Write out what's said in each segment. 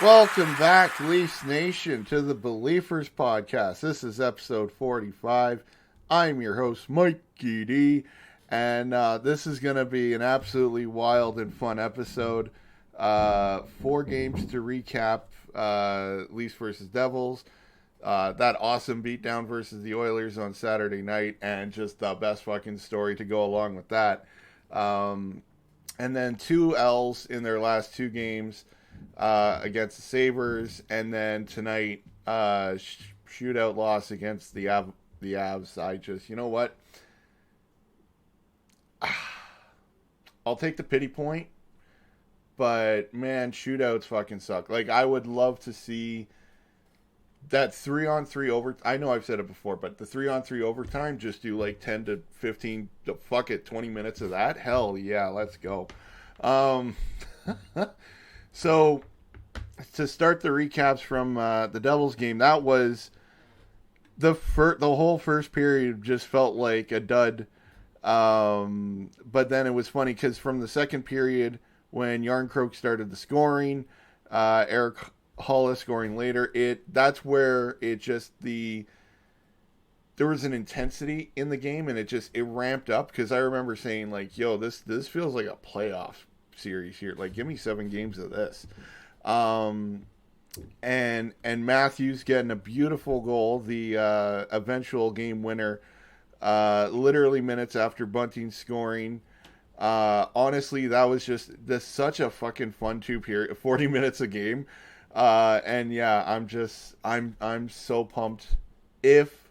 Welcome back, Leafs Nation, to the Be-Leaf-ers Podcast. This is episode 45. I'm your host, Mikey D, and this is going to be an absolutely wild and fun episode. 4 games to recap, Leafs versus Devils, that awesome beatdown versus the Oilers on Saturday night, and just the best fucking story to go along with that. And then 2 L's in their last 2 games. Against the Sabres, and then tonight, shootout loss against the Avs. I just, you know what? I'll take the pity point, but man, shootouts fucking suck. Like, I would love to see that 3-on-3 over. I know I've said it before, but the 3-on-3 overtime, just do like 10 to 15, fuck it, 20 minutes of that. Hell yeah, let's go. So, to start the recaps from the Devils game, that was the whole first period just felt like a dud. But then it was funny because from the second period, when Yarncroke started the scoring, Eric Hollis scoring later, that's where it just there was an intensity in the game, and it ramped up, because I remember saying, like, yo, this feels like a playoff series here. Like, give me 7 games of this. And Matthews getting a beautiful goal, the eventual game winner, literally minutes after Bunting scoring. Honestly, that was just such a fucking fun 40 minutes a game. And yeah, I'm so pumped if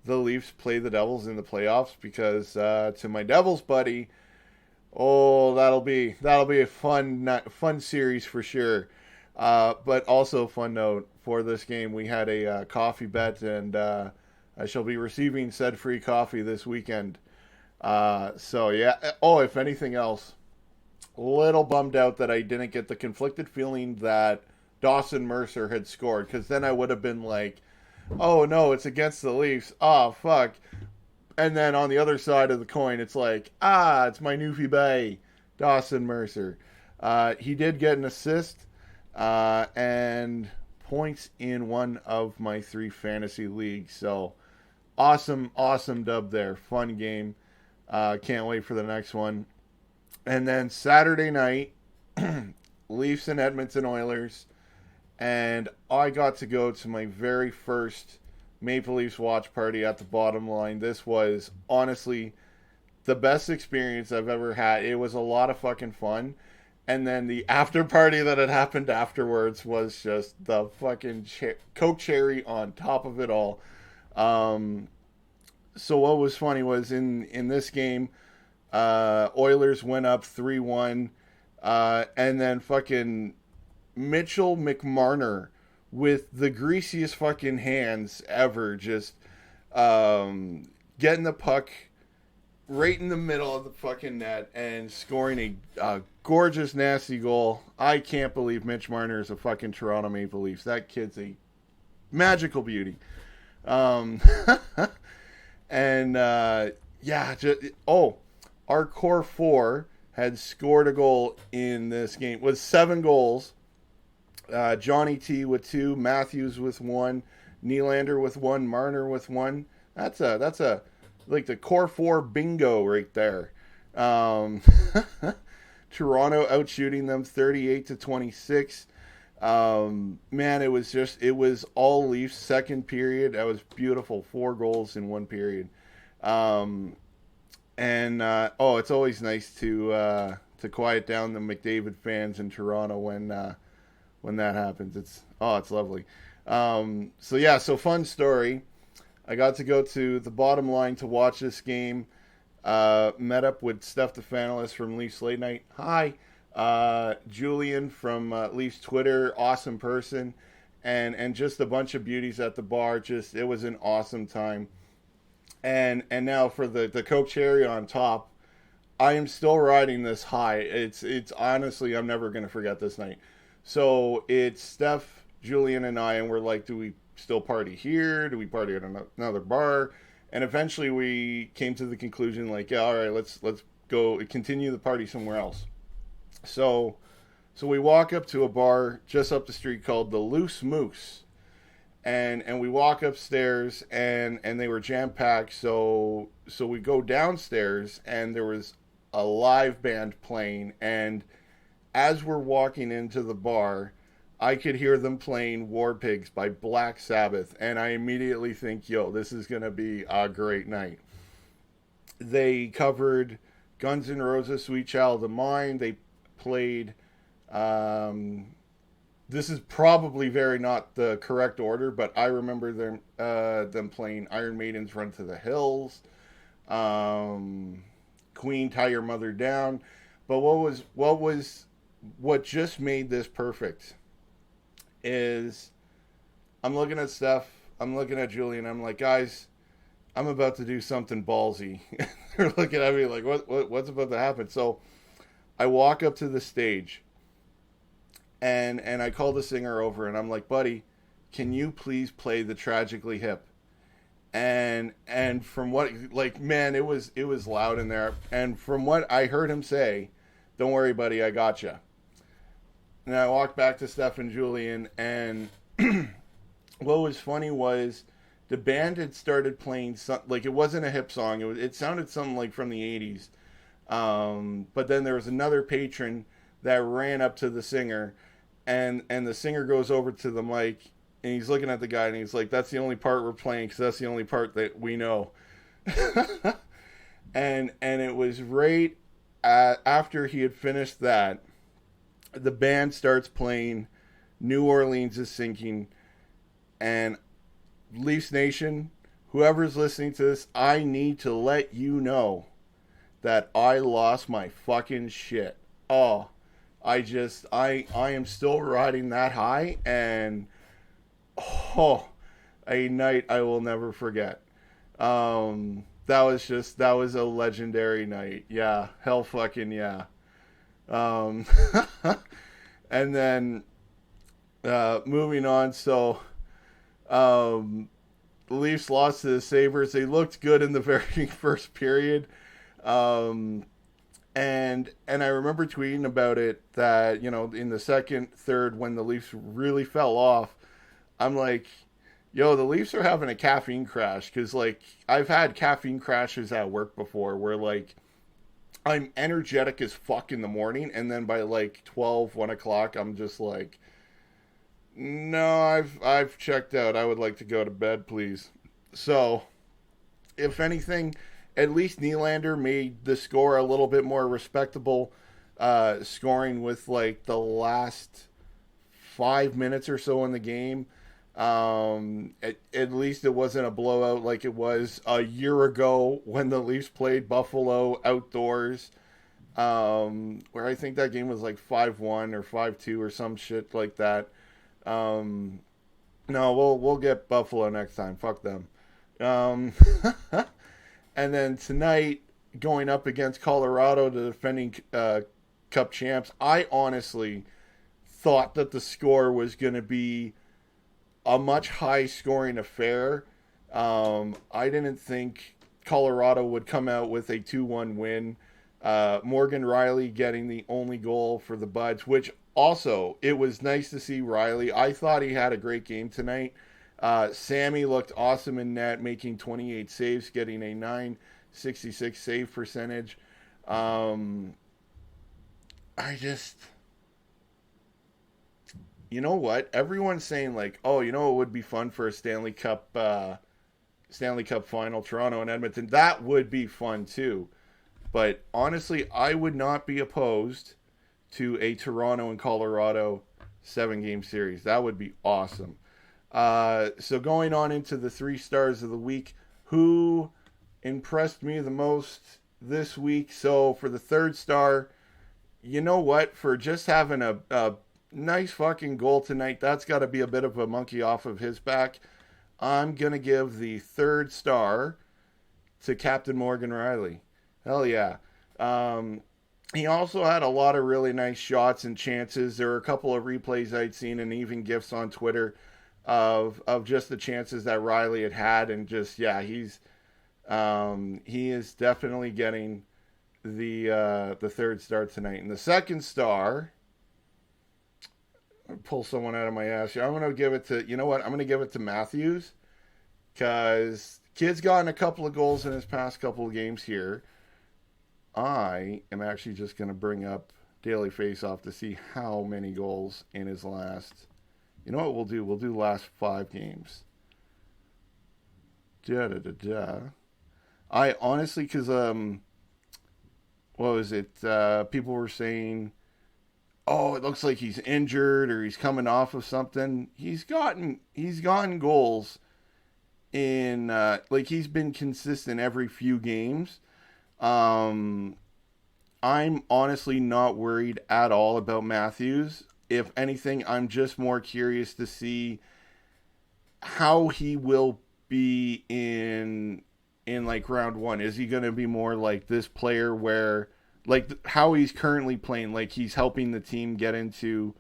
the Leafs play the Devils in the playoffs, because to my Devils buddy, oh, that'll be a fun series for sure. But also, fun note for this game, we had a coffee bet, and I shall be receiving said free coffee this weekend. So yeah. Oh, if anything else, a little bummed out that I didn't get the conflicted feeling that Dawson Mercer had scored, because then I would have been like, oh no, it's against the Leafs. Oh fuck. And then on the other side of the coin, it's like, it's my Newfie Bay, Dawson Mercer. He did get an assist and points in one of my 3 fantasy leagues. So awesome dub there. Fun game. Can't wait for the next one. And then Saturday night, Leafs and Edmonton Oilers. And I got to go to my very first Maple Leafs watch party at the Bottom Line. This was honestly the best experience I've ever had. It was a lot of fucking fun. And then the after party that had happened afterwards was just the fucking Coke cherry on top of it all. So what was funny was in this game, Oilers went up 3-1, and then fucking Mitchell McMarner, with the greasiest fucking hands ever, just getting the puck right in the middle of the fucking net and scoring a gorgeous, nasty goal. I can't believe Mitch Marner is a fucking Toronto Maple Leafs. That kid's a magical beauty. And yeah, our core 4 had scored a goal in this game. It was 7 goals. Johnny T with 2, Matthews with 1, Nylander with 1, Marner with 1. That's a like the core 4 bingo right there. Toronto outshooting them 38-26. Man, it was all Leafs. Second period, that was beautiful. 4 goals in 1 period. It's always nice to quiet down the McDavid fans in Toronto when that happens. It's lovely. So fun story. I got to go to the Bottom Line to watch this game. Met up with Steph the Fanalist from Leafs Late Night. Hi. Julian from Leafs Twitter. Awesome person. And just a bunch of beauties at the bar. It was an awesome time. And now for the Coke cherry on top, I am still riding this high. It's honestly, I'm never going to forget this night. So it's Steph, Julian, and I, and we're like, do we still party here? Do we party at another bar? And eventually we came to the conclusion, like, yeah, all right, let's go continue the party somewhere else. So So we walk up to a bar just up the street called the Loose Moose. And we walk upstairs and they were jam packed. So we go downstairs and there was a live band playing. And as we're walking into the bar, I could hear them playing War Pigs by Black Sabbath, and I immediately think, yo, this is gonna be a great night. They covered Guns N' Roses' "Sweet Child of Mine." They played. This is probably very not the correct order, but I remember them playing Iron Maiden's "Run to the Hills," Queen, "Tie Your Mother Down." But what just made this perfect is I'm looking at Steph, I'm looking at Julie, and I'm like, guys, I'm about to do something ballsy. They're looking at me like, what's about to happen? So I walk up to the stage and I call the singer over and I'm like, buddy, can you please play the Tragically Hip? And from what, like, man, it was loud in there. And from what I heard him say, don't worry, buddy, I gotcha. And I walked back to Steph and Julian, and what was funny was the band had started playing like, it wasn't a hip song. It sounded something like from the 80s. But then there was another patron that ran up to the singer, and the singer goes over to the mic, and he's looking at the guy, and he's like, "That's the only part we're playing because that's the only part that we know." and it was right after he had finished that. The band starts playing "New Orleans is Sinking," and Leafs Nation, whoever's listening to this, I need to let you know that I lost my fucking shit. Oh, I am still riding that high, and oh, a night I will never forget. That was a legendary night. Yeah, hell fucking yeah. And then moving on, so the Leafs lost to the Sabres. They looked good in the very first period, and I remember tweeting about it that, you know, in the second, third, when the Leafs really fell off, I'm like, yo, the Leafs are having a caffeine crash, because, like, I've had caffeine crashes at work before where, like, I'm energetic as fuck in the morning, and then by like 12, 1 o'clock, I'm just like, no, I've checked out. I would like to go to bed, please. So, if anything, at least Nylander made the score a little bit more respectable, scoring with like the last 5 minutes or so in the game. At least it wasn't a blowout like it was a year ago when the Leafs played Buffalo outdoors, where I think that game was like 5-1 or 5-2 or some shit like that. No, we'll get Buffalo next time. Fuck them. And then tonight, going up against Colorado, the defending Cup champs, I honestly thought that the score was going to be a much high-scoring affair. I didn't think Colorado would come out with a 2-1 win. Morgan Rielly getting the only goal for the Buds, which also, it was nice to see Rielly. I thought he had a great game tonight. Sammy looked awesome in net, making 28 saves, getting a .966 save percentage. You know what? Everyone's saying, like, oh, you know, it would be fun for a Stanley Cup final, Toronto and Edmonton. That would be fun too. But honestly, I would not be opposed to a Toronto and Colorado 7-game series. That would be awesome. So going on into the 3 stars of the week, who impressed me the most this week? So for the 3rd star, you know what? For just having a nice fucking goal tonight, that's got to be a bit of a monkey off of his back. I'm going to give the 3rd star to Captain Morgan Rielly. Hell yeah. He also had a lot of really nice shots and chances. There were a couple of replays I'd seen and even GIFs on Twitter of just the chances that Rielly had, and just, yeah, he is definitely getting the 3rd star tonight. And the 2nd star, pull someone out of my ass here. I'm going to give it to, you know what? I'm going to give it to Matthews because kid's gotten a couple of goals in his past couple of games here. I am actually just going to bring up Daily Faceoff to see how many goals in his last. You know what we'll do? We'll do last 5 games. I honestly, because what was it? People were saying, "Oh, it looks like he's injured or he's coming off of something." He's gotten goals in like he's been consistent every few games. I'm honestly not worried at all about Matthews. If anything, I'm just more curious to see how he will be in like round 1. Is he going to be more like this player where like how he's currently playing, like he's helping the team get into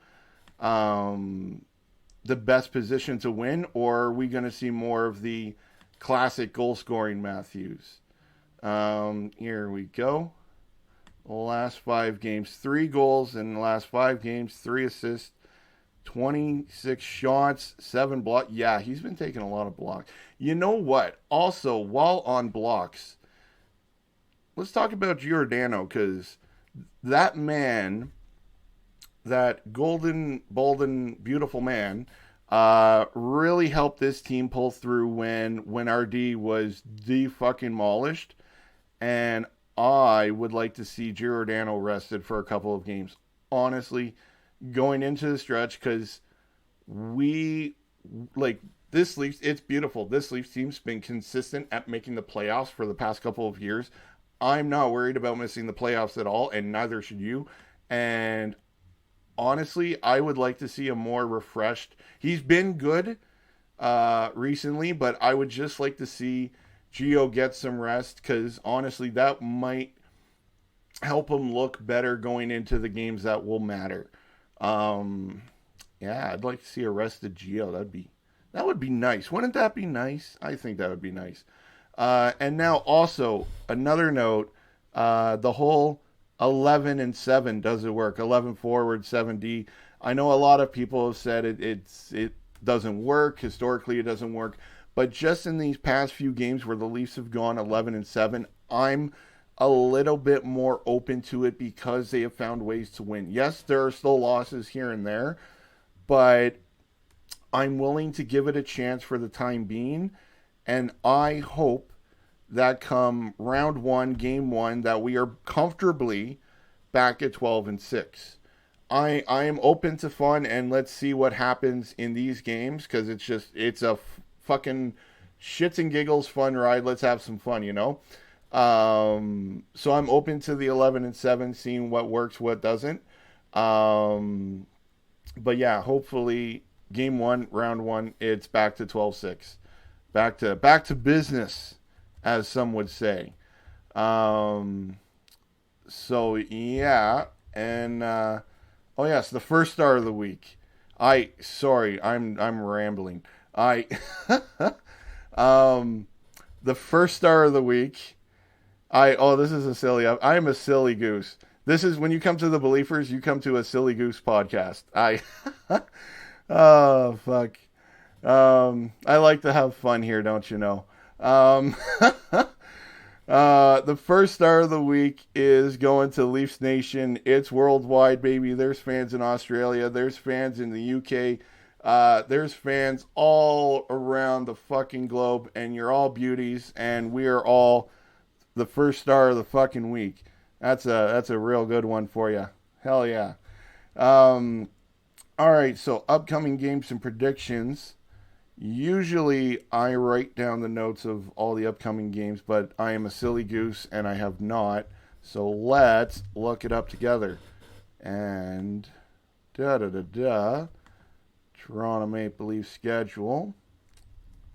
the best position to win, or are we going to see more of the classic goal scoring Matthews? Here we go. Last 5 games, 3 goals in the last 5 games, 3 assists, 26 shots, 7 blocks. Yeah, he's been taking a lot of blocks. You know what? Also, while on blocks, let's talk about Giordano, because that man, that golden, beautiful man, really helped this team pull through when RD was de-fucking-molished. And I would like to see Giordano rested for a couple of games. Honestly, going into the stretch, because we, like, this Leafs, it's beautiful. This Leafs team's been consistent at making the playoffs for the past couple of years. I'm not worried about missing the playoffs at all, and neither should you. And honestly, I would like to see a more refreshed. He's been good recently, but I would just like to see Gio get some rest, because honestly, that might help him look better going into the games that will matter. Yeah, I'd like to see a rested Gio. That would be nice. Wouldn't that be nice? I think that would be nice. And now also another note, the whole 11 and 7 doesn't work. 11 forward, 7D. I know a lot of people have said it doesn't work. Historically, it doesn't work. But just in these past few games where the Leafs have gone 11 and 7, I'm a little bit more open to it because they have found ways to win. Yes, there are still losses here and there, but I'm willing to give it a chance for the time being. And I hope that come round 1, game 1, that we are comfortably back at 12 and 6. I am open to fun, and let's see what happens in these games, because it's a fucking shits and giggles fun ride. Let's have some fun, you know? So I'm open to the 11 and 7, seeing what works, what doesn't. But yeah, hopefully game 1, round 1, it's back to 12-6. Back to business, as some would say. So yeah, and oh yes, the first star of the week. I'm rambling. The first star of the week. This is a silly. I am a silly goose. This is when you come to the Be-Leaf-ers, you come to a Silly Goose podcast. Oh fuck. I like to have fun here, don't you know? The first star of the week is going to Leafs Nation. It's worldwide, baby. There's fans in Australia. There's fans in the UK. There's fans all around the fucking globe, and you're all beauties, and we are all the first star of the fucking week. That's a real good one for you. Hell yeah. All right, so upcoming games and predictions. Usually I write down the notes of all the upcoming games, but I am a silly goose and I have not. So let's look it up together. And Toronto Maple Leafs schedule.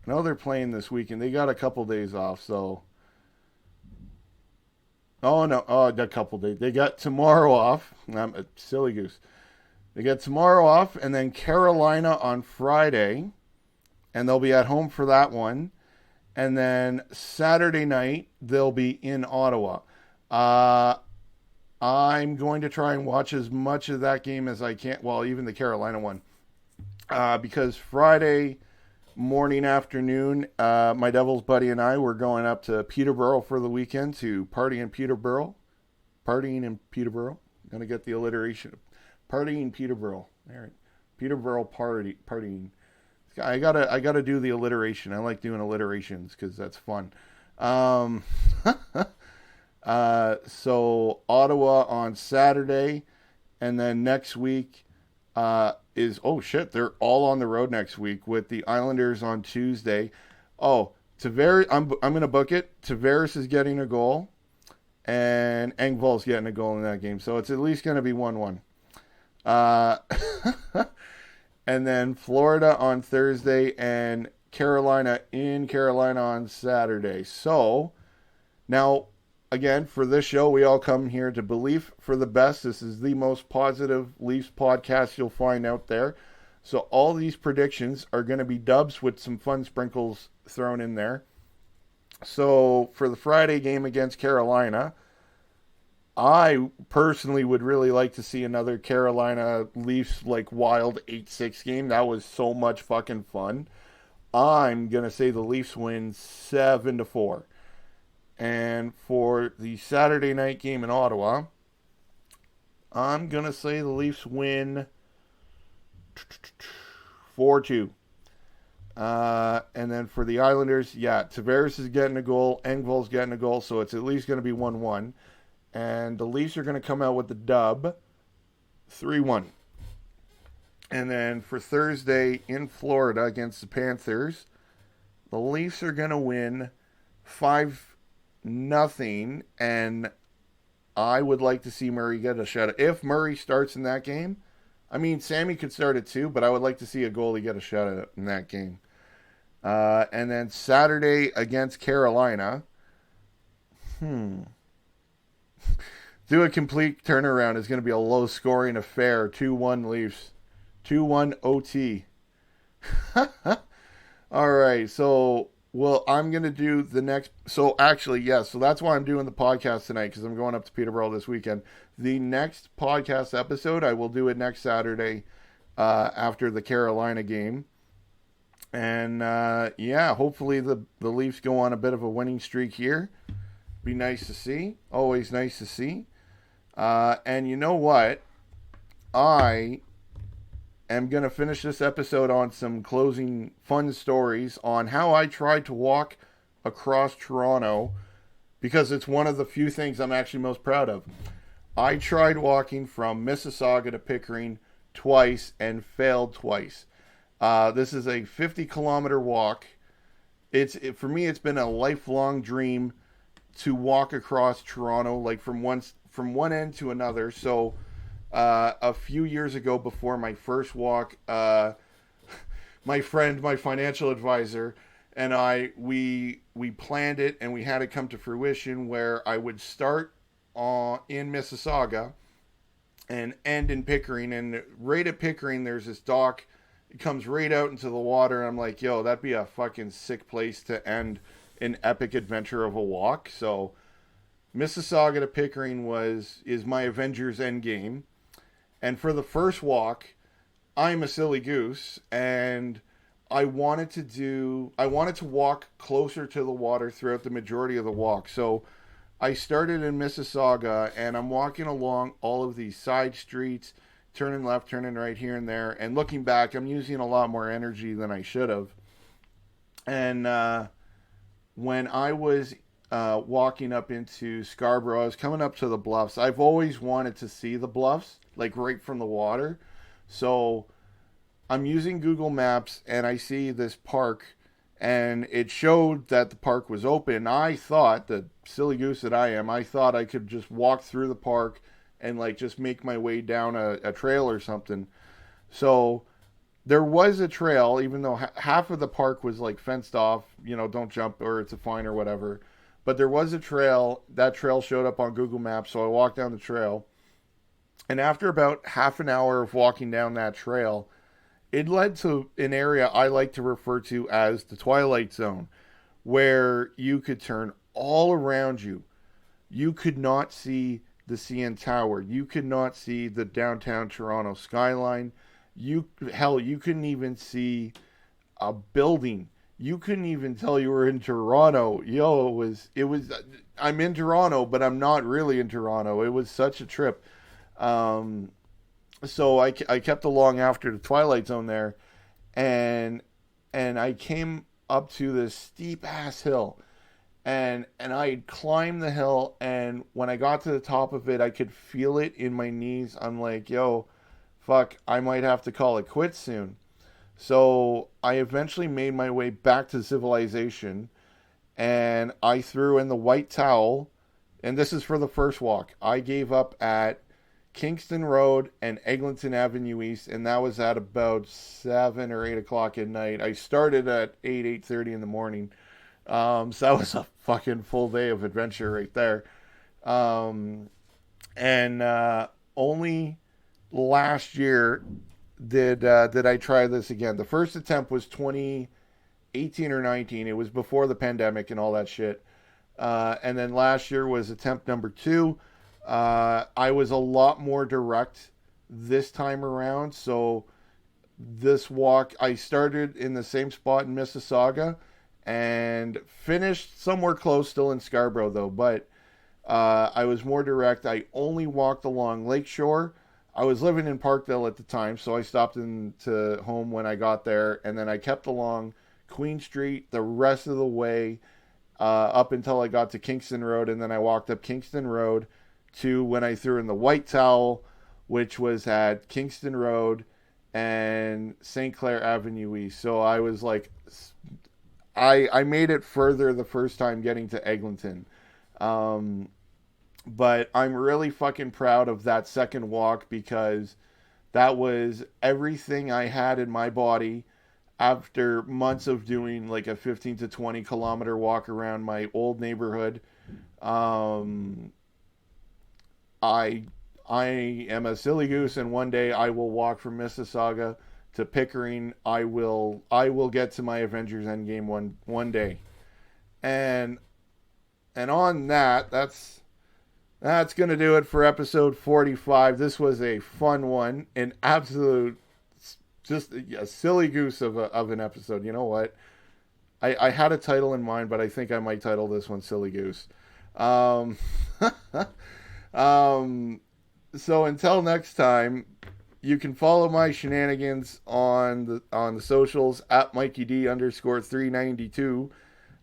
I know they're playing this weekend. They got a couple days off, so. A couple days. They got tomorrow off. I'm a silly goose. They got tomorrow off, and then Carolina on Friday, and they'll be at home for that one. And then Saturday night, they'll be in Ottawa. I'm going to try and watch as much of that game as I can. Well, even the Carolina one. Because Friday morning, afternoon, my Devils buddy and I were going up to Peterborough for the weekend to party in Peterborough. Partying in Peterborough. Gonna get the alliteration. Partying in Peterborough. All right. Peterborough partying. I gotta do the alliteration. I like doing alliterations because that's fun. So Ottawa on Saturday, and then next week they're all on the road next week with the Islanders on Tuesday. Oh, Tavares, I'm gonna book it. Tavares is getting a goal, and Engvall's getting a goal in that game, so it's at least gonna be 1-1. And then Florida on Thursday and Carolina on Saturday. So now, again, for this show, we all come here to believe for the best. This is the most positive Leafs podcast you'll find out there. So all these predictions are going to be dubs with some fun sprinkles thrown in there. So for the Friday game against Carolina, I personally would really like to see another Carolina Leafs like wild 8-6 game. That was so much fucking fun. I'm going to say the Leafs win 7-4. And for the Saturday night game in Ottawa, I'm going to say the Leafs win 4-2. And then for the Islanders, Tavares is getting a goal, Engvall's getting a goal, so it's at least going to be 1-1. And the Leafs are going to come out with the dub, 3-1. And then for Thursday in Florida against the Panthers, the Leafs are going to win 5-0. And I would like to see Murray get a shutout. If Murray starts in that game, I mean, Sammy could start it too, but I would like to see a goalie get a shutout in that game. And then Saturday against Carolina, do a complete turnaround is going to be a low-scoring affair. 2-1 Leafs. 2-1 OT. All right, so, I'm going to do the next... So, actually, yes, so that's why I'm doing the podcast tonight, because I'm going up to Peterborough this weekend. The next podcast episode, I will do it next Saturday after the Carolina game. And, hopefully the Leafs go on a bit of a winning streak here. Be nice to see. Always nice to see. And you know what? I am going to finish this episode on some closing fun stories on how I tried to walk across Toronto, because it's one of the few things I'm actually most proud of. I tried walking from Mississauga to Pickering twice and failed twice. This is a 50-kilometer walk. For me, it's been a lifelong dream to walk across Toronto, like from one end to another. So a few years ago, before my first walk, my friend, my financial advisor, and we planned it, and we had it come to fruition where I would start in Mississauga and end in Pickering. And right at Pickering, there's this dock. It comes right out into the water. And I'm like, yo, that'd be a fucking sick place to end an epic adventure of a walk. So Mississauga to Pickering is my Avengers Endgame. And for the first walk, I'm a silly goose, and I wanted to walk closer to the water throughout the majority of the walk. So I started in Mississauga, and I'm walking along all of these side streets, turning left, turning right here and there, and looking back, I'm using a lot more energy than I should have. And when I was walking up into Scarborough, I was coming up to the bluffs. I've always wanted to see the bluffs, like right from the water. So I'm using Google Maps, and I see this park, and it showed that the park was open. I thought, the silly goose that I am, I thought I could just walk through the park and like just make my way down a trail or something. So there was a trail, even though half of the park was like fenced off, don't jump or it's a fine or whatever. But there was a trail. That trail showed up on Google Maps, so I walked down the trail. And after about half an hour of walking down that trail, it led to an area I like to refer to as the Twilight Zone, where you could turn all around you. You could not see the CN Tower. You could not see the downtown Toronto skyline. You couldn't even see a building. You couldn't even tell you were in Toronto. It was. I'm in Toronto, but I'm not really in Toronto. It was such a trip. So I kept along after the Twilight Zone there, and I came up to this steep ass hill, and I climbed the hill, and when I got to the top of it, I could feel it in my knees. I'm like, yo, fuck, I might have to call it quits soon. So I eventually made my way back to civilization, and I threw in the white towel, and this is for the first walk. I gave up at Kingston Road and Eglinton Avenue East, and that was at about 7 or 8 o'clock at night. I started at 8:30 in the morning. So that was a fucking full day of adventure right there. And only last year did I try this again. The first attempt was 2018 or 19. It was before the pandemic and all that shit. And then last year was attempt number 2. I was a lot more direct this time around. So this walk, I started in the same spot in Mississauga and finished somewhere close, still in Scarborough though. But I was more direct. I only walked along Lakeshore. I was living in Parkdale at the time, so I stopped into home when I got there, and then I kept along Queen Street the rest of the way up until I got to Kingston Road, and then I walked up Kingston Road to when I threw in the white towel, which was at Kingston Road and St. Clair Avenue East. So I was like, I made it further the first time getting to Eglinton. But I'm really fucking proud of that second walk because that was everything I had in my body after months of doing like a 15 to 20 kilometer walk around my old neighborhood. I am a silly goose, and one day I will walk from Mississauga to Pickering. I will get to my Avengers Endgame one day. And on that's going to do it for episode 45. This was a fun one, an absolute, just a silly goose of an episode. You know what? I had a title in mind, but I think I might title this one Silly Goose. So until next time, you can follow my shenanigans on the socials at MikeyD_392.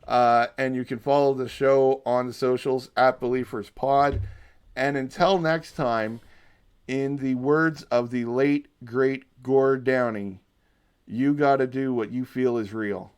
And you can follow the show on the socials at Be-Leaf-ers Pod. And until next time, in the words of the late, great Gord Downey, you gotta do what you feel is real.